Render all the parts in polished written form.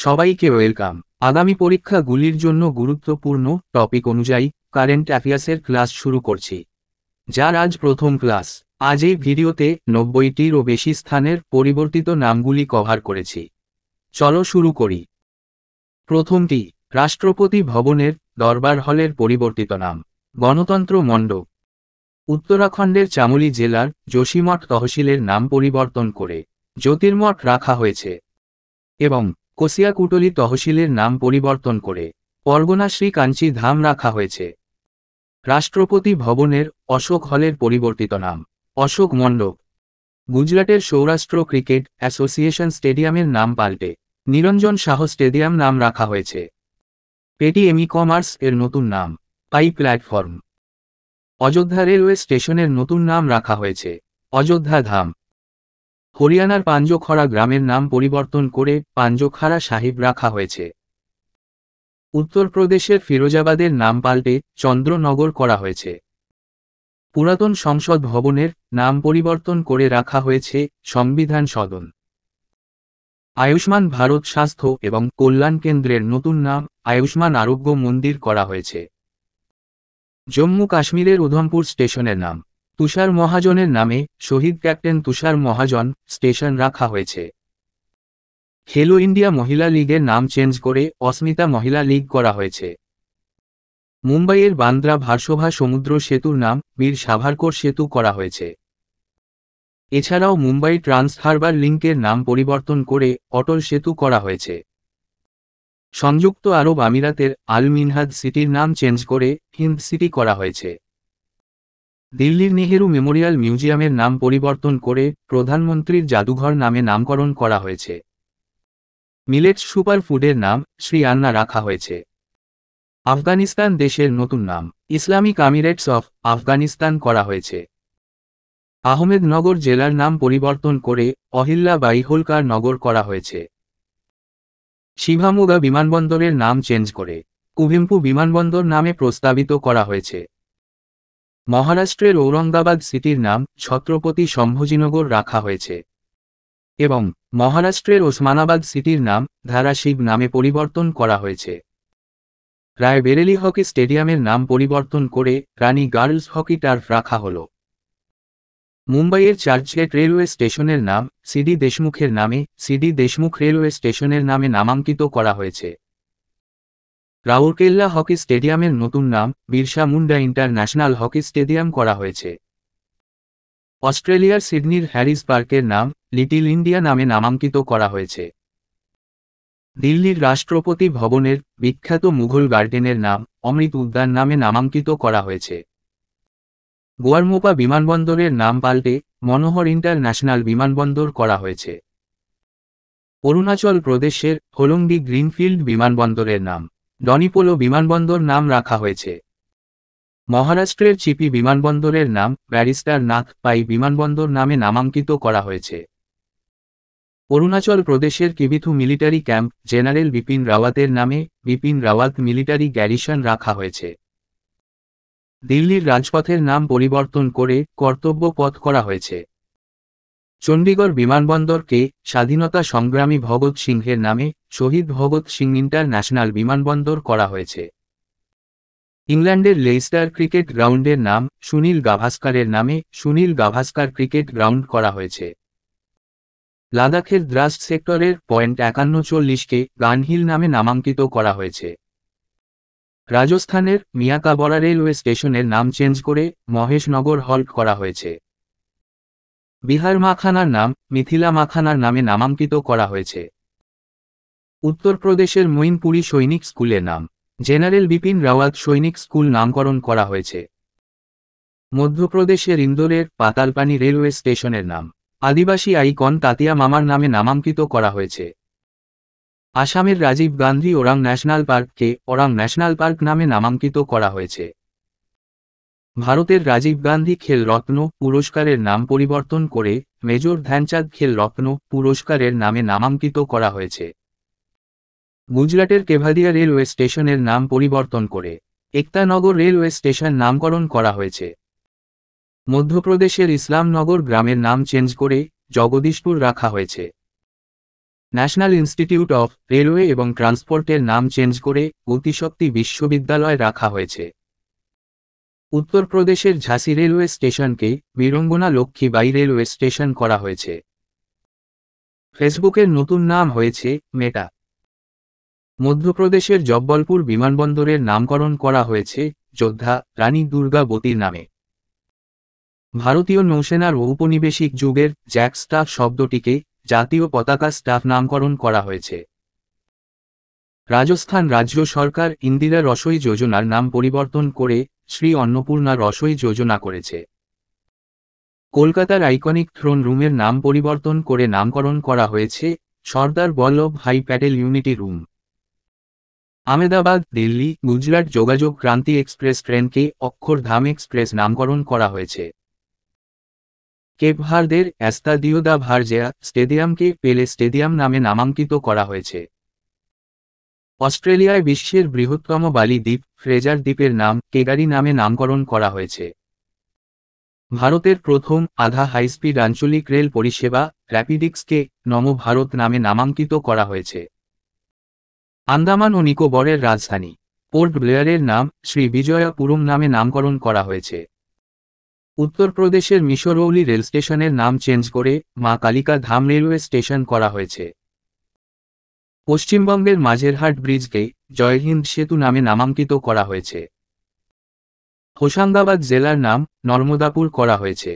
সবাইকে ওয়েলকাম। আগামী পরীক্ষাগুলির জন্য গুরুত্বপূর্ণ টপিক অনুযায়ী কারেন্ট অ্যাফেয়ার্সের ক্লাস শুরু করছি, যার আজ প্রথম ক্লাস। আজ এই ভিডিওতে 90টিরও বেশি স্থানের পরিবর্তিত নামগুলি কভার করেছি। চলো শুরু করি। প্রথমটি, রাষ্ট্রপতি ভবনের দরবার হলের পরিবর্তিত নাম গণতন্ত্র মণ্ডপ। উত্তরাখণ্ডের চামোলি জেলার যোশীমঠ তহসিলের নাম পরিবর্তন করে জ্যোতির্মঠ রাখা হয়েছে এবং কোসিয়াকুটলি তহসিলের নাম পরিবর্তন করে পরগনা শ্রী কাঞ্চি ধাম রাখা হয়েছে। রাষ্ট্রপতি ভবনের অশোক হলের পরিবর্তিত নাম অশোক মণ্ডপ। গুজরাটের সৌরাষ্ট্র ক্রিকেট অ্যাসোসিয়েশন স্টেডিয়ামের নাম পাল্টে নিরঞ্জন শাহ স্টেডিয়াম নাম রাখা হয়েছে। পেটিএম ই-কমার্স এর নতুন নাম পাই প্ল্যাটফর্ম। অযোধ্যা রেলওয়ে স্টেশনের নতুন নাম রাখা হয়েছে অযোধ্যা ধাম। হরিয়ানার পাঞ্জোখরা গ্রামের নাম পরিবর্তন করে পাঞ্জোখারা সাহিব রাখা হয়েছে। উত্তরপ্রদেশের ফিরোজাবাদের নাম পাল্টে চন্দ্রনগর করা হয়েছে। পুরাতন সংসদ ভবনের নাম পরিবর্তন করে রাখা হয়েছে সংবিধান সদন। আয়ুষ্মান ভারত স্বাস্থ্য এবং কল্যাণ কেন্দ্রের নতুন নাম আয়ুষ্মান আরোগ্য মন্দির করা হয়েছে। জম্মু কাশ্মীরের উধমপুর স্টেশনের নাম তুষার মহাজনের নামে শহীদ ক্যাপ্টেন তুষার মহাজন স্টেশন রাখা হয়েছে। খেলো ইন্ডিয়া মহিলা লীগের নাম চেঞ্জ করে অস্মিতা মহিলা লীগ করা হয়েছে। মুম্বাইয়ের বান্দ্রা ভারসোভা সমুদ্র সেতুর নাম বীর সাভারকর সেতু করা হয়েছে। এছাড়াও মুম্বাই ট্রান্স হারবার লিংকের নাম পরিবর্তন করে অটল সেতু করা হয়েছে। সংযুক্ত আরব আমিরাতের আল মিনহাদ সিটির নাম চেঞ্জ করে হিন্দ সিটি করা হয়েছে। দিল্লির নেহেরু মেমোরিয়াল মিউজিয়ামের নাম পরিবর্তন করে প্রধানমন্ত্রীর জাদুঘর নামে নামকরণ করা হয়েছে। মিলেটস সুপার ফুডের নাম শ্রী আন্না রাখা হয়েছে। আফগানিস্তান দেশের নতুন নাম ইসলামিক আমিরেটস অফ আফগানিস্তান করা হয়েছে। আহমেদনগর জেলার নাম পরিবর্তন করে অহিল্যা বাই হোলকার নগর করা হয়েছে। শিভামোগা বিমানবন্দরের নাম চেঞ্জ করে কুভেম্পু বিমানবন্দর নামে প্রস্তাবিত করা হয়েছে। মহারাষ্ট্রের ঔরঙ্গাবাদ সিটির নাম ছত্রপতি সম্ভাজিনগর রাখা হয়েছে এবং মহারাষ্ট্রের ওসমানাবাদ সিটির নাম ধারাশিব নামে পরিবর্তন করা হয়েছে। রায়বেরেলি হকি স্টেডিয়ামের নাম পরিবর্তন করে রানী গার্লস হকি টার্ফ রাখা হল। মুম্বাইয়ের চার্চগেট রেলওয়ে স্টেশনের নাম সিডি দেশমুখের নামে সিডি দেশমুখ রেলওয়ে স্টেশনের নামে নামাঙ্কিত করা হয়েছে। রাউরকেল্লা হকি স্টেডিয়ামের নতুন নাম Birsa Munda international hockey stadium করা হয়েছে। অস্ট্রেলিয়ার সিডনির হ্যারিস পার্কের নাম লিটিল ইন্ডিয়া নামে নামাঙ্কিত করা হয়েছে। দিল্লির রাষ্ট্রপতি ভবনের বিখ্যাত মুঘল গার্ডেনের নাম অমৃত উদ্যান নামে নামাঙ্কিত করা হয়েছে। গোয়ার মোপা বিমানবন্দরের নাম পাল্টে মনোহর ইন্টারন্যাশনাল বিমানবন্দর করা হয়েছে। অরুণাচল প্রদেশের হোলংডি গ্রিনফিল্ড বিমানবন্দরের নাম ডনিপোলো বিমানবন্দর নাম রাখা হয়েছে। মহারাষ্ট্রের চিপি বিমানবন্দরের নাম ব্যারিস্টার নাথ পাই বিমানবন্দর নামে নামাঙ্কিত করা হয়েছে। অরুণাচল প্রদেশের Kibithu military camp general Bipin রাওয়াতের নামে বিপিন রাওয়াত মিলিটারি গ্যারিসন রাখা হয়েছে। দিল্লির রাজপথের নাম পরিবর্তন করে কর্তব্য পথ করা হয়েছে। চণ্ডীগড় বিমানবন্দরকে স্বাধীনতা সংগ্রামী ভগৎ সিংহের নামে শহীদ ভগৎ সিং ইন্টারন্যাশনাল বিমানবন্দর করা হয়েছে। ইংল্যান্ডের লেইস্টার ক্রিকেট গ্রাউন্ডের নাম সুনীল গাভাস্কারের নামে সুনীল গাভাস্কার ক্রিকেট গ্রাউন্ড করা হয়েছে। লাদাখের দ্রাস সেক্টরের পয়েন্ট 5140কে গানহিল নামে নামাঙ্কিত করা হয়েছে। রাজস্থানের মিয়াকাবরা রেলওয়ে স্টেশনের নাম চেঞ্জ করে মহেশনগর হল্ট করা হয়েছে। বিহার মাখানার নাম মিথিলা মাখানার নামে নামাঙ্কিত করা হয়েছে। উত্তরপ্রদেশের মঈনপুরী সৈনিক স্কুলের নাম জেনারেল বিপিন রাওয়াত সৈনিক স্কুল নামকরণ করা হয়েছে। মধ্যপ্রদেশের ইন্দোরের পাতালপানি রেলওয়ে স্টেশনের নাম আদিবাসী আইকন তাতিয়া মামার নামে নামাঙ্কিত করা হয়েছে। আসামের রাজীব গান্ধী ওরাং ন্যাশনাল পার্ককে ওরাং ন্যাশনাল পার্ক নামে নামাঙ্কিত করা হয়েছে। ভারতের রাজীব গান্ধী খেল রত্ন পুরস্কারের নাম পরিবর্তন করে মেজর ধ্যানচাঁদ খেল রত্ন পুরস্কারের নামে নামাঙ্কিত করা হয়েছে। গুজরাটের কেভাদিয়া রেলওয়ে স্টেশনের নাম পরিবর্তন করে একতানগর রেলওয়ে স্টেশন নামকরণ করা হয়েছে। মধ্যপ্রদেশের ইসলামনগর গ্রামের নাম চেঞ্জ করে জগদীশপুর রাখা হয়েছে। ন্যাশনাল ইনস্টিটিউট অফ রেলওয়ে এবং ট্রান্সপোর্টের নাম চেঞ্জ করে গতিশক্তি বিশ্ববিদ্যালয় রাখা হয়েছে। উত্তরপ্রদেশের ঝাঁসি রেলওয়ে স্টেশনকে বীরঙ্গনা লক্ষ্মীবাঈ রেলওয়ে স্টেশন করা হয়েছে। ফেসবুকের নতুন নাম হয়েছে মেটা। মধ্যপ্রদেশের জব্বলপুর বিমানবন্দরের নামকরণ করা হয়েছে যোদ্ধা রানী দুর্গাবতীর নামে। ভারতীয় নৌসেনার ঔপনিবেশিক যুগের জ্যাক স্টাফ শব্দটিকে জাতীয় পতাকা স্টাফ নামকরণ করা হয়েছে। রাজস্থান রাজ্য সরকার ইন্দিরা রসোই যোজনার নাম পরিবর্তন করে শ্রী অন্নপূর্ণা রসোই যোজনা করেছে। কলকাতার আইকনিক থ্রোন রুমের নাম পরিবর্তন করে নামকরণ করা হয়েছে সর্দার বল্লভভাই প্যাটেল ইউনিটি রুম। আহমেদাবাদ দিল্লি গুজরাট যোগাযোগ ক্রান্তি এক্সপ্রেস ট্রেনকে অক্ষরধাম এক্সপ্রেস নামকরণ করা হয়েছে। কেপ ভার্দের এস্তাদিও দা ভার্জেয়া স্টেডিয়ামকে পেলে স্টেডিয়াম নামে নামাঙ্কিত করা হয়েছে। অস্ট্রেলিয়ায় বিশ্বের বৃহত্তম বালি দ্বীপ ফ্রেজার দ্বীপের নাম কেগারি নামে নামকরণ করা হয়েছে। ভারতের প্রথম আধা হাইস্পিড আঞ্চলিক রেল পরিষেবা র্যাপিডিক্সকে নম ভারত নামে নামাঙ্কিত করা হয়েছে। আন্দামান ও নিকোবরের রাজধানী পোর্ট ব্লেয়ারের নাম শ্রী বিজয়াপুরম নামে নামকরণ করা হয়েছে। উত্তরপ্রদেশের মিশরৌলি রেল স্টেশনের নাম চেঞ্জ করে মা কালিকা ধাম রেলওয়ে স্টেশন করা হয়েছে। পশ্চিমবঙ্গের মাঝেরহাট ব্রিজকে জয়হিন্দ সেতু নামে নামাঙ্কিত করা হয়েছে। হোশাঙ্গাবাদ জেলার নাম নর্মদাপুর করা হয়েছে।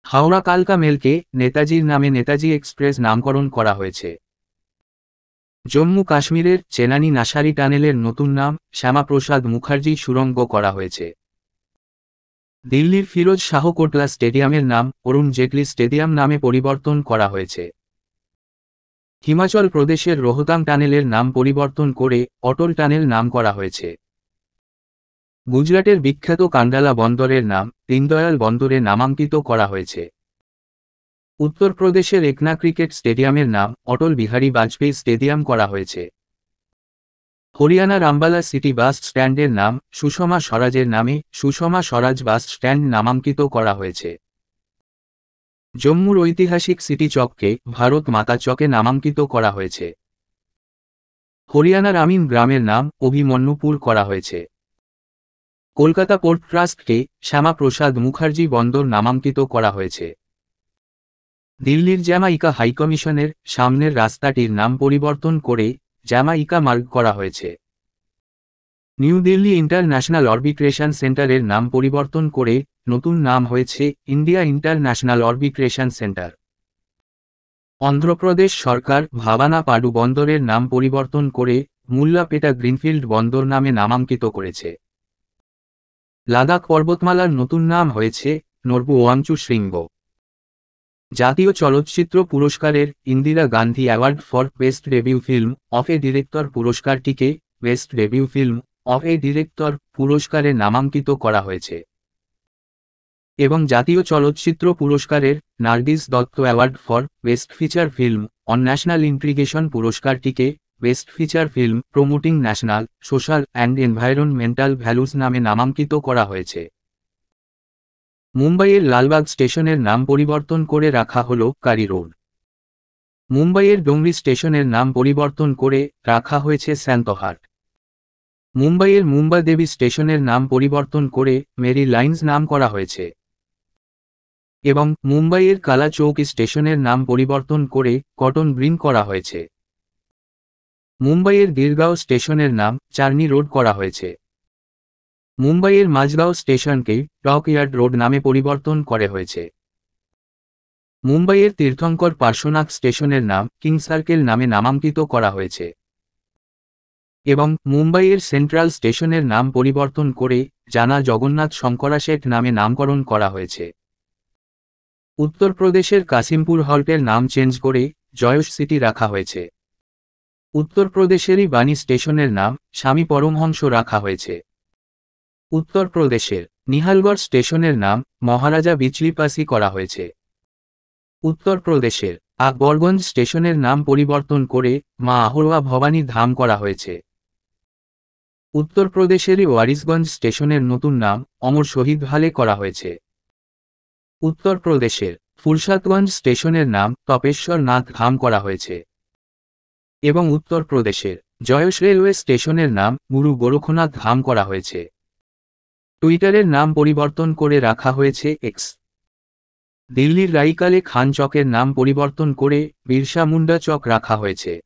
হাওড়া কালকা মেলকে নেতাজির নামে নেতাজি এক্সপ্রেস নামকরণ করা হয়েছে। জম্মু কাশ্মীরের চেনানি নাসারি টানেলের নতুন নাম শ্যামাপ্রসাদ মুখার্জি সুড়ঙ্গ করা হয়েছে। দিল্লির ফিরোজ শাহ কোটলা স্টেডিয়ামের নাম অরুণ জেটলি স্টেডিয়াম নামে পরিবর্তন করা হয়েছে। হিমাচল প্রদেশের রোহতাং টানেলের নাম পরিবর্তন করে অটল টানেল নাম করা হয়েছে। গুজরাটের বিখ্যাত কান্ডালা বন্দরের নাম দীনদয়াল বন্দরে নামাঙ্কিত করা হয়েছে। উত্তরপ্রদেশের একনা ক্রিকেট স্টেডিয়ামের নাম অটল বিহারী বাজপেয়ী স্টেডিয়াম করা হয়েছে। হরিয়ানার আম্বালা সিটি বাস স্ট্যান্ডের নাম সুষমা স্বরাজের নামে সুষমা স্বরাজ বাস স্ট্যান্ড নামাঙ্কিত করা হয়েছে। জম্মুর ঐতিহাসিক সিটি চককে ভারত মাতা চকে নামাঙ্কিত করা হয়েছে। হরিয়ানার আমিন গ্রামের নাম অভিমন্যুপুর করা হয়েছে। কলকাতা পোর্ট ট্রাস্টকে শ্যামাপ্রসাদ মুখার্জি বন্দর নামাঙ্কিত করা হয়েছে। দিল্লির জ্যামাইকা হাইকমিশনের সামনের রাস্তাটির নাম পরিবর্তন করে জ্যামাইকা মার্গ করা হয়েছে। নিউ দিল্লি ইন্টারন্যাশনাল অরবিট্রেশন সেন্টারের নাম পরিবর্তন করে নতুন নাম হয়েছে ইন্ডিয়া ইন্টারন্যাশনাল অরবিট্রেশন সেন্টার। অন্ধ্রপ্রদেশ সরকার ভাবানা পাডু বন্দরের নাম পরিবর্তন করে মুল্লাপেটা গ্রিনফিল্ড বন্দর নামে নামাঙ্কিত করেছে। লাদাখ পর্বতমালার নতুন নাম হয়েছে নরবু ওয়াংচু শৃঙ্গ। জাতীয় চলচ্চিত্র পুরস্কারের Indira Gandhi award for best debut film of a director পুরস্কারটিকে best debut film of a director পুরস্কারে নামাঙ্কিত করা হয়েছে এবং জাতীয় চলচ্চিত্র পুরস্কারের Nargis Dutt award for best feature film on national integration পুরস্কারটিকে best feature film promoting national social and environmental values নামে নামাঙ্কিত করা হয়েছে। মুম্বাইয়ের লালবাগ স্টেশনের নাম পরিবর্তন করে রাখা হল কারি রোড। মুম্বাইয়ের ডোংরি স্টেশনের নাম পরিবর্তন করে রাখা হয়েছে স্যান্তহাট। মুম্বাইয়ের মুম্বা দেবী স্টেশনের নাম পরিবর্তন করে মেরি লাইন্স নাম করা হয়েছে এবং মুম্বাইয়ের কালা চৌক স্টেশনের নাম পরিবর্তন করে কটন গ্রিন করা হয়েছে। মুম্বাইয়ের দীরগাঁও স্টেশনের নাম চার্নি রোড করা হয়েছে। মুম্বাইয়ের মাঝগাঁও স্টেশনকে টকইয়ার্ড রোড নামে পরিবর্তন করে হয়েছে। মুম্বাইয়ের তীর্থঙ্কর পার্শ্বনাথ স্টেশনের নাম কিং সার্কেল নামে নামাঙ্কিত করা হয়েছে এবং মুম্বাইয়ের সেন্ট্রাল স্টেশনের নাম পরিবর্তন করে জানা জগন্নাথ শঙ্করাশেঠ নামে নামকরণ করা হয়েছে। উত্তরপ্রদেশের কাসিমপুর হল্টের নাম চেঞ্জ করে জয়শ সিটি রাখা হয়েছে। উত্তরপ্রদেশেরই বানি স্টেশনের নাম স্বামী পরমহংস রাখা হয়েছে। উত্তরপ্রদেশের নিহালগড় স্টেশনের নাম মহারাজা বিচলিপাসি করা হয়েছে। উত্তরপ্রদেশের আকবরগঞ্জ স্টেশনের নাম পরিবর্তন করে মা আহরোয়া ভবানী ধাম করা হয়েছে। উত্তরপ্রদেশেরই ওয়ারিসগঞ্জ স্টেশনের নতুন নাম অমর শহীদ হালে করা হয়েছে। উত্তরপ্রদেশের ফুরসাতগঞ্জ স্টেশনের নাম তপেশ্বর নাথ ধাম করা হয়েছে। এবং উত্তরপ্রদেশের জয়শ রেলওয়ে স্টেশনের নাম গুরু গোরখনাথ ধাম করা হয়েছে। টুইটারের নাম পরিবর্তন করে রাখা হয়েছে এক্স। দিল্লির রাইকালে খান চকের নাম পরিবর্তন করে বিরসা মুন্ডা চক রাখা হয়েছে।